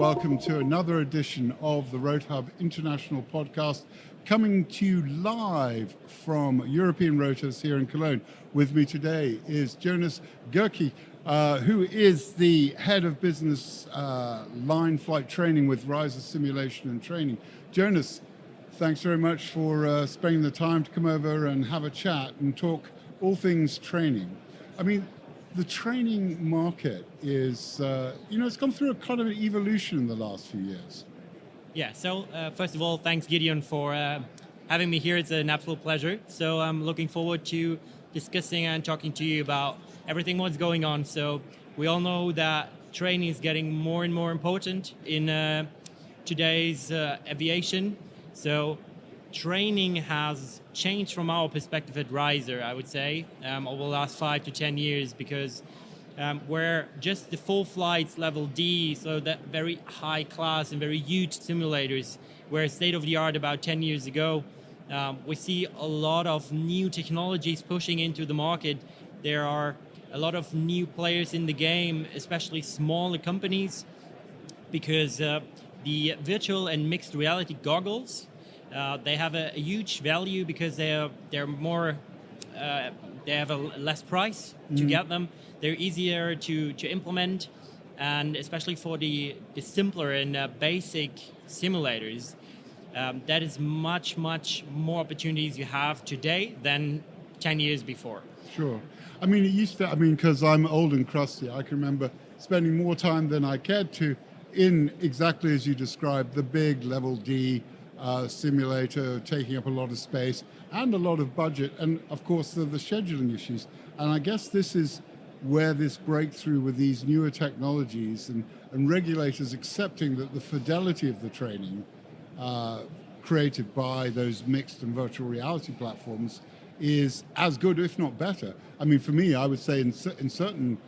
welcome to another edition of the Road Hub International Podcast, coming to you live from European Rotors here in Cologne. With me today is Jonas Gerke, who is the head of business line flight training with Reiser Simulation and Training. Jonas, thanks very much for spending the time to come over and have a chat and talk all things training. I mean, the training market is, it's gone through a kind of an evolution in the last few years. Yeah, so first of all, thanks Gideon for having me here. It's an absolute pleasure. So I'm looking forward to discussing and talking to you about everything what's going on. So we all know that training is getting more and more important in today's aviation. So training has changed from our perspective at Reiser, I would say, over the last 5 to 10 years, because where just the full flights level D, so that very high class and very huge simulators, were state of the art about 10 years ago, we see a lot of new technologies pushing into the market. There are a lot of new players in the game, especially smaller companies, because the virtual and mixed reality goggles, they have a huge value because they're more, they have a less price to get them. They're easier to implement, and especially for the simpler and basic simulators, that is much more opportunities you have today than 10 years before. Sure. I mean, it used to, because I'm old and crusty, I can remember spending more time than I cared to in exactly as you described, the big level D simulator taking up a lot of space and a lot of budget, and of course the scheduling issues. And I guess this is where this breakthrough with these newer technologies and regulators accepting that the fidelity of the training created by those mixed and virtual reality platforms is as good, if not better. I mean, for me, I would say in certain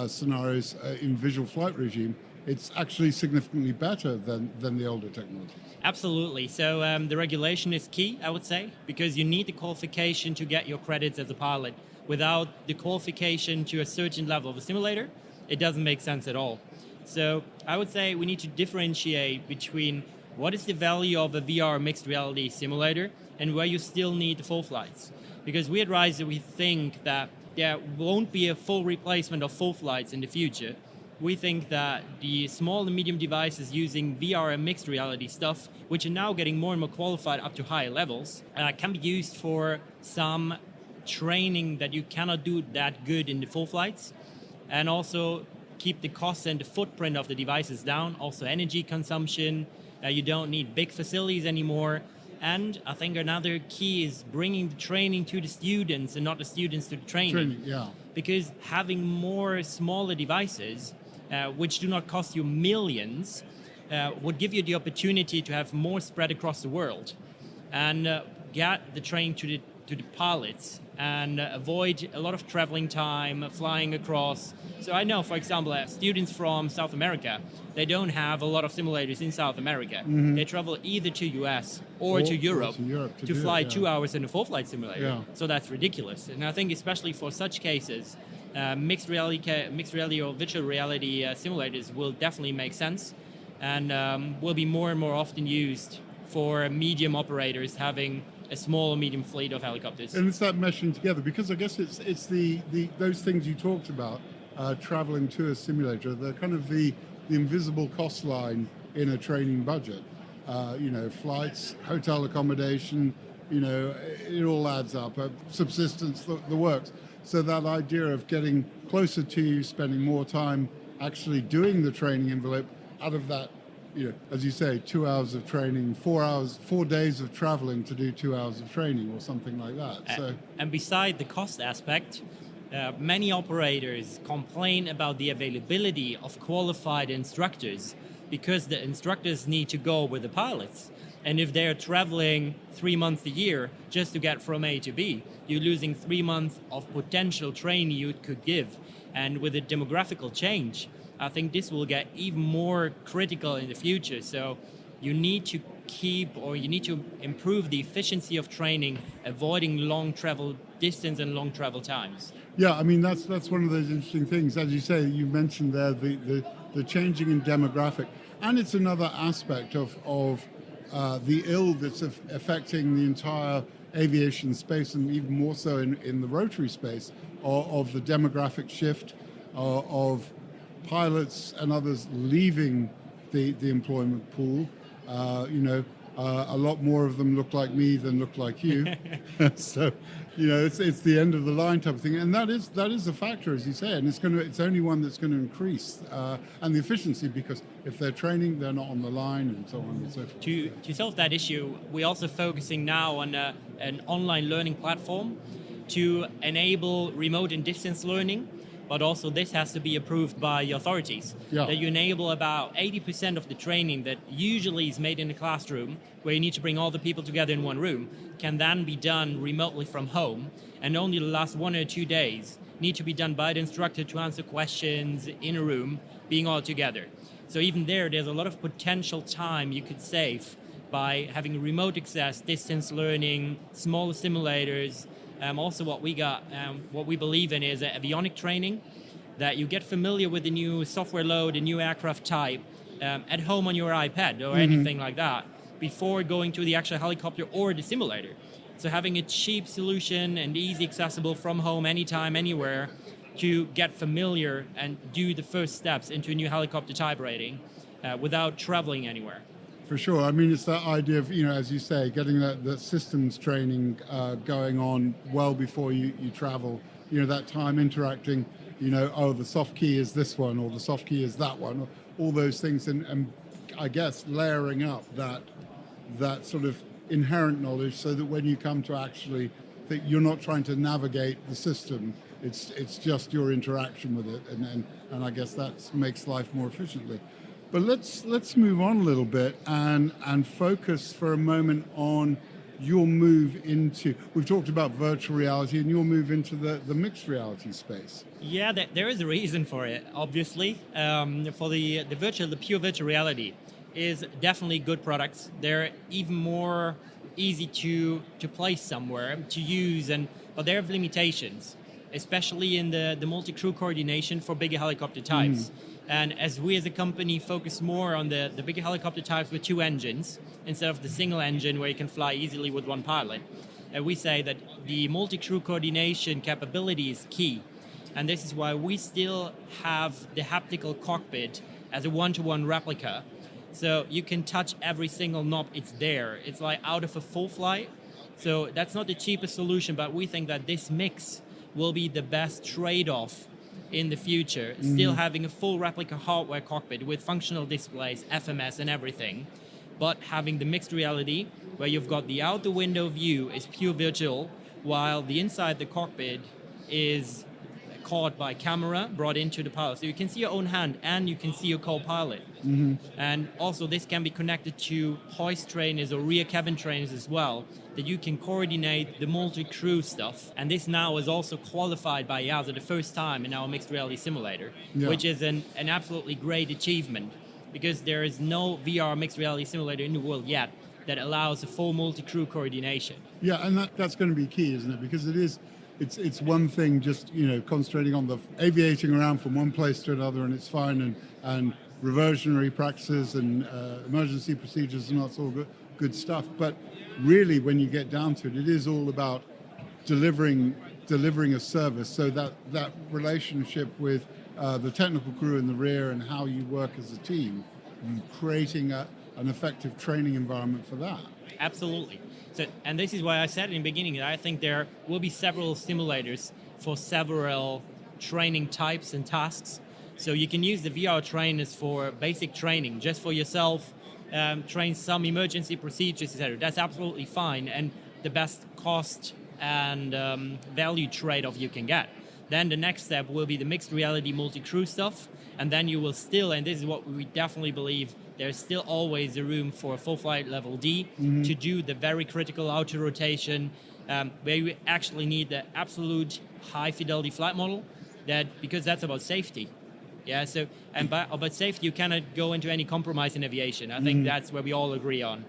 scenarios in visual flight regime, it's actually significantly better than the older technologies. Absolutely. So the regulation is key, I would say, because you need the qualification to get your credits as a pilot. Without the qualification to a certain level of a simulator, it doesn't make sense at all. So I would say we need to differentiate between what is the value of a VR mixed reality simulator and where you still need the full flights. Because we at Reiser, we think that there won't be a full replacement of full flights in the future. We think that the small and medium devices using VR and mixed reality stuff, which are now getting more and more qualified up to higher levels, can be used for some training that you cannot do that good in the full flights, and also keep the cost and the footprint of the devices down, also energy consumption. You don't need big facilities anymore. And I think another key is bringing the training to the students and not the students to the training. Yeah. Because having more smaller devices, which do not cost you millions, would give you the opportunity to have more spread across the world and get the training to the pilots and avoid a lot of traveling time, flying across. So I know, for example, students from South America, they don't have a lot of simulators in South America. Mm-hmm. They travel either to US or to Europe to fly 2 hours in a full flight simulator. Yeah. So that's ridiculous. And I think especially for such cases, mixed reality or virtual reality simulators will definitely make sense, and will be more and more often used for medium operators having a small or medium fleet of helicopters. And it's that meshing together, because I guess it's the those things you talked about, traveling to a simulator, the kind of the invisible cost line in a training budget. Flights, hotel accommodation, it all adds up. Subsistence, the works. So that idea of getting closer to you, spending more time actually doing the training envelope out of that, as you say, 2 hours of training, 4 days of traveling to do 2 hours of training or something like that. And beside the cost aspect, many operators complain about the availability of qualified instructors because the instructors need to go with the pilots. And if they're traveling 3 months a year just to get from A to B, you're losing 3 months of potential training you could give. And with the demographical change, I think this will get even more critical in the future. So you need to improve the efficiency of training, avoiding long travel distance and long travel times. Yeah, that's one of those interesting things. As you say, you mentioned there the changing in demographic. and it's another aspect of the ill that's affecting the entire aviation space, and even more so in the rotary space, of the demographic shift, of pilots and others leaving the employment pool. A lot more of them look like me than look like you. So, it's the end of the line type of thing, and that is a factor, as you say, and it's only one that's going to increase, and the efficiency, because if they're training, they're not on the line, and so on and so forth. To solve that issue, we're also focusing now on an online learning platform to enable remote and distance learning. But also this has to be approved by the authorities. Yeah. That you enable about 80% of the training that usually is made in the classroom, where you need to bring all the people together in one room, can then be done remotely from home, and only the last 1 or 2 days need to be done by the instructor to answer questions in a room, being all together. So even there's a lot of potential time you could save by having remote access, distance learning, smaller simulators. Also what we believe in is avionic training, that you get familiar with the new software load, the new aircraft type, at home on your iPad or anything like that, before going to the actual helicopter or the simulator. So having a cheap solution and easy accessible from home, anytime, anywhere, to get familiar and do the first steps into a new helicopter type rating without traveling anywhere. For sure. I mean, it's that idea of, as you say, getting that systems training going on well before you travel, that time interacting, the soft key is this one, or the soft key is that one, all those things, and I guess layering up that sort of inherent knowledge, so that when you come to actually, that you're not trying to navigate the system, it's just your interaction with it, and I guess that makes life more efficiently. But let's move on a little bit and focus for a moment on your move into, we've talked about virtual reality, and your move into the mixed reality space. Yeah, there is a reason for it, obviously. For the pure virtual reality is definitely good products. They're even more easy to place somewhere, to use, but they have limitations, especially in the multi-crew coordination for bigger helicopter types. And as we as a company focus more on the bigger helicopter types with 2 engines, instead of the single engine where you can fly easily with 1 pilot, we say that the multi-crew coordination capability is key. And this is why we still have the haptical cockpit as a one-to-one replica. So you can touch every single knob, it's there. It's like out of a full flight. So that's not the cheapest solution, but we think that this mix will be the best trade-off in the future, still having a full replica hardware cockpit with functional displays, FMS and everything, but having the mixed reality where you've got the out the window view is pure virtual, while the inside the cockpit is caught by camera, brought into the pilot. So you can see your own hand and you can see your co-pilot. And also this can be connected to hoist trainers or rear cabin trainers as well, that you can coordinate the multi-crew stuff. And this now is also qualified by EASA the first time in our mixed reality simulator, which is an absolutely great achievement, because there is no VR mixed reality simulator in the world yet that allows a full multi-crew coordination. Yeah, and that's going to be key, isn't it? Because it's one thing just, concentrating on the aviating around from one place to another, and it's fine, and reversionary practices and emergency procedures, and that's all good stuff. But really, when you get down to it, it is all about delivering a service. So that relationship with the technical crew in the rear and how you work as a team, creating an effective training environment for that. Absolutely. So, and this is why I said in the beginning that I think there will be several simulators for several training types and tasks. So you can use the VR trainers for basic training, just for yourself, train some emergency procedures, etc. That's absolutely fine, and the best cost and value trade-off you can get. Then the next step will be the mixed reality multi-crew stuff, and then you will still, and this is what we definitely believe, there's still always a room for full flight level D to do the very critical outer rotation, where you actually need the absolute high fidelity flight model, because that's about safety. Yeah, so, and about safety, you cannot go into any compromise in aviation. I think that's where we all agree on.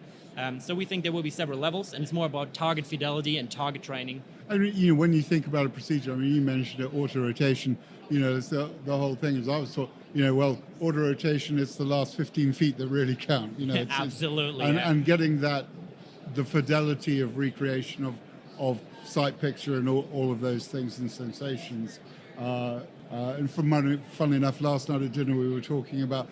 So we think there will be several levels, and it's more about target fidelity and target training. I mean, when you think about a procedure, I mean, you mentioned it, auto rotation. It's the whole thing. As I was taught, well, auto rotation, it's the last 15 feet that really count. Absolutely. And getting the fidelity of recreation of sight picture and all of those things and sensations. And funnily enough, last night at dinner we were talking about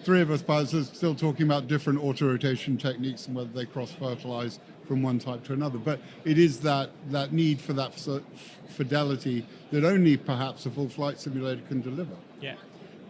three of us pilots are still talking about different auto-rotation techniques and whether they cross-fertilize from one type to another. But it is that need for that fidelity that only perhaps a full flight simulator can deliver. Yeah.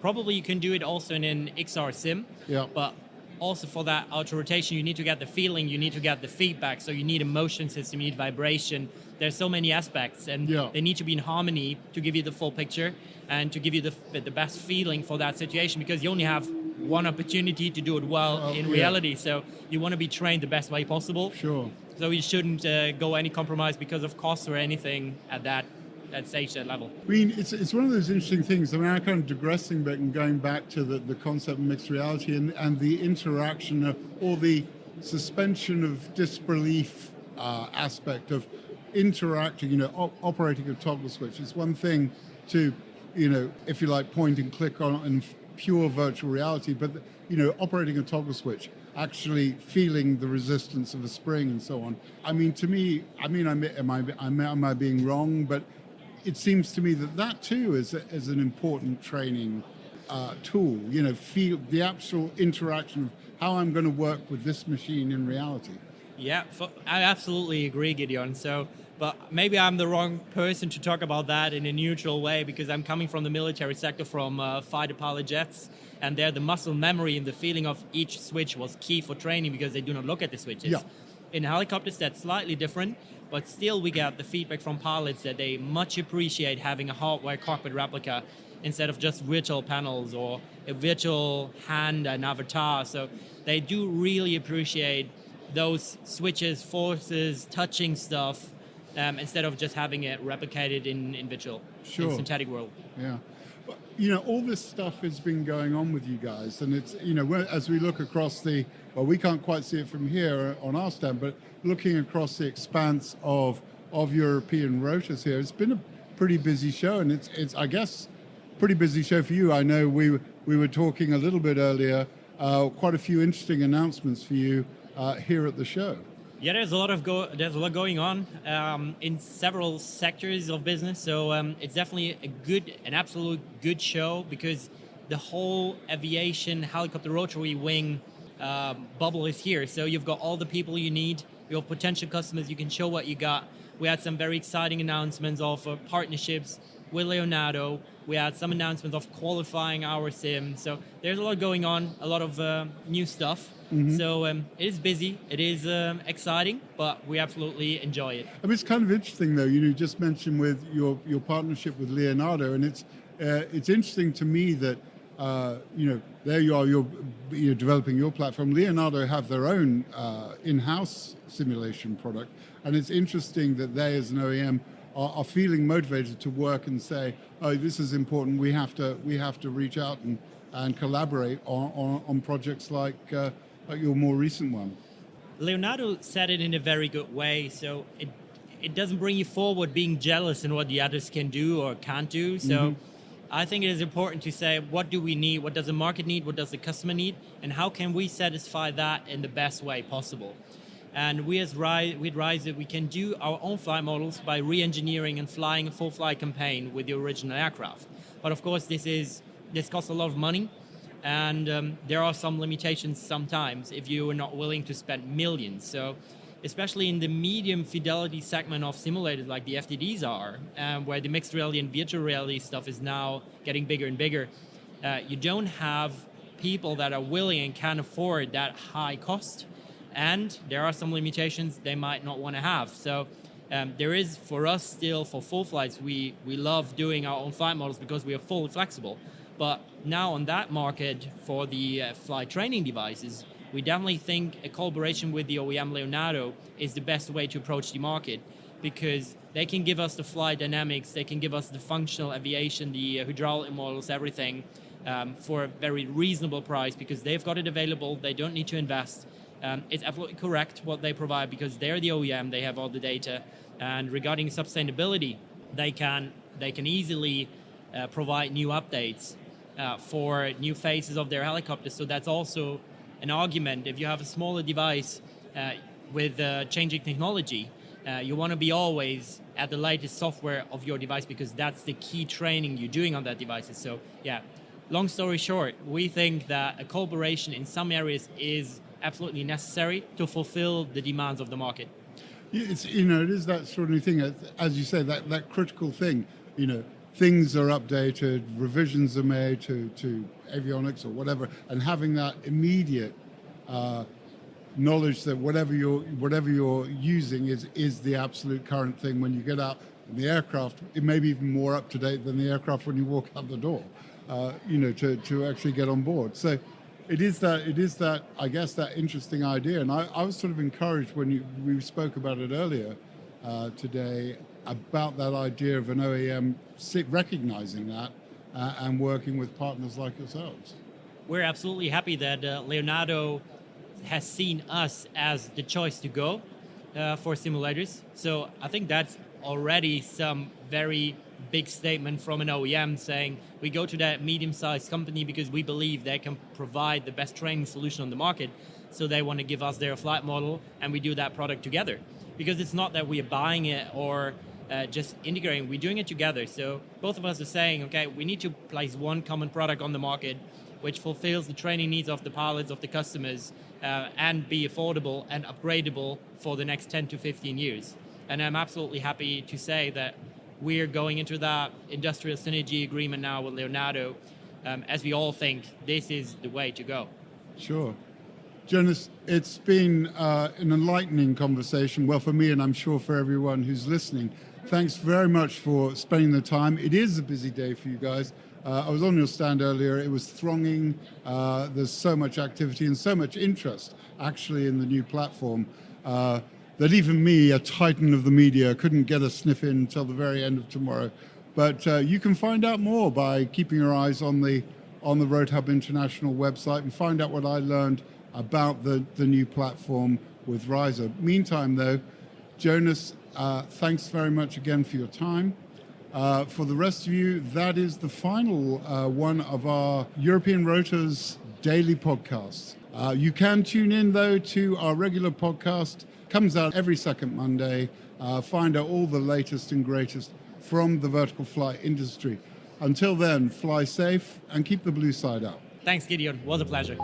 Probably you can do it also in an XR sim. Yeah. But also for that auto-rotation, you need to get the feeling, you need to get the feedback. So you need a motion system, you need vibration. There's so many aspects, and they need to be in harmony to give you the full picture and to give you the best feeling for that situation, because you only have one opportunity to do it well in reality. So you want to be trained the best way possible. Sure. So you shouldn't go any compromise because of cost or anything at that stage, that level. I mean, it's one of those interesting things. I mean, I'm kind of digressing back and going back to the concept of mixed reality and the interaction or the suspension of disbelief aspect of interacting, operating a toggle switch. It's one thing to, if you like, point and click on in pure virtual reality, but, operating a toggle switch, actually feeling the resistance of a spring and so on. I mean, to me, am I being wrong? But it seems to me that too is an important training tool. Feel the actual interaction of how I'm going to work with this machine in reality. Yeah, I absolutely agree, Gideon. But maybe I'm the wrong person to talk about that in a neutral way, because I'm coming from the military sector, from fighter pilot jets, and there the muscle memory and the feeling of each switch was key for training, because they do not look at the switches. Yeah. In helicopters, that's slightly different, but still we get the feedback from pilots that they much appreciate having a hardware cockpit replica instead of just virtual panels or a virtual hand and avatar. So they do really appreciate those switches, forces, touching stuff, instead of just having it replicated in virtual, in synthetic world. Yeah. All this stuff has been going on with you guys, and it's, as we look across we can't quite see it from here on our stand, but looking across the expanse of European rotors here, it's been a pretty busy show, and it's I guess, pretty busy show for you. I know we were talking a little bit earlier, quite a few interesting announcements for you here at the show. Yeah, there's a lot going on in several sectors of business. So it's definitely an absolute good show, because the whole aviation helicopter rotary wing bubble is here. So you've got all the people you need. You have potential customers. You can show what you got. We had some very exciting announcements of partnerships with Leonardo. We had some announcements of qualifying our sim. So there's a lot going on, a lot of new stuff. Mm-hmm. So it is busy, it is exciting, but we absolutely enjoy it. I mean, it's kind of interesting, though. You just mentioned with your partnership with Leonardo, and it's interesting to me that there you are, you're developing your platform. Leonardo have their own in-house simulation product, and it's interesting that they, as an OEM, are feeling motivated to work and say, "Oh, this is important. We have to reach out and collaborate on projects like your more recent one." Leonardo said it in a very good way. So it doesn't bring you forward being jealous in what the others can do or can't do. So I think it is important to say, what do we need? What does the market need? What does the customer need? And how can we satisfy that in the best way possible? And we with Reiser, we can do our own flight models by re-engineering and flying a full flight campaign with the original aircraft. But of course, this costs a lot of money. And there are some limitations sometimes if you are not willing to spend millions. So especially in the medium fidelity segment of simulators like the FTDs are, where the mixed reality and virtual reality stuff is now getting bigger and bigger, you don't have people that are willing and can afford that high cost. And there are some limitations they might not want to have. So there is, for us still, for full flights, we love doing our own flight models because we are fully flexible. But now on that market, for the flight training devices, we definitely think a collaboration with the OEM Leonardo is the best way to approach the market, because they can give us the flight dynamics, they can give us the functional aviation, the hydraulic models, everything for a very reasonable price, because they've got it available, they don't need to invest. It's absolutely correct what they provide, because they're the OEM, they have all the data. And regarding sustainability, they can easily provide new updates for new phases of their helicopters. So that's also an argument. If you have a smaller device with changing technology, you want to be always at the latest software of your device, because that's the key training you're doing on that device. So yeah, long story short, we think that a collaboration in some areas is absolutely necessary to fulfill the demands of the market. It's, it is that sort of thing, as you say, that critical thing. Things are updated, revisions are made to avionics or whatever, and having that immediate knowledge that whatever you're using is the absolute current thing when you get out in the aircraft. It may be even more up to date than the aircraft when you walk out the door. To actually get on board. So it is that I guess that interesting idea, and I was sort of encouraged when we spoke about it earlier today about that idea of an OEM recognizing that and working with partners like yourselves. We're absolutely happy that Leonardo has seen us as the choice to go for simulators. So I think that's already some very big statement from an OEM saying we go to that medium-sized company because we believe they can provide the best training solution on the market. So they want to give us their flight model, and we do that product together. Because it's not that we are buying it or just integrating, we're doing it together. So both of us are saying, okay, we need to place one common product on the market which fulfills the training needs of the pilots, of the customers, and be affordable and upgradable for the next 10 to 15 years. And I'm absolutely happy to say that we're going into that industrial synergy agreement now with Leonardo, as we all think this is the way to go. Sure. Jonas, it's been an enlightening conversation, well, for me, and I'm sure for everyone who's listening. Thanks very much for spending the time. It is a busy day for you guys. I was on your stand earlier. It was thronging. There's so much activity and so much interest, actually, in the new platform that even me, a titan of the media, couldn't get a sniff in until the very end of tomorrow. But you can find out more by keeping your eyes on the RoadHub International website and find out what I learned about the new platform with Reiser. Meantime, though, Jonas, thanks very much again for your time. For the rest of you, that is the final one of our European Rotors daily podcasts. You can tune in, though, to our regular podcast. Comes out every second Monday. Find out all the latest and greatest from the vertical flight industry. Until then, fly safe and keep the blue side up. Thanks, Gideon. Was a pleasure.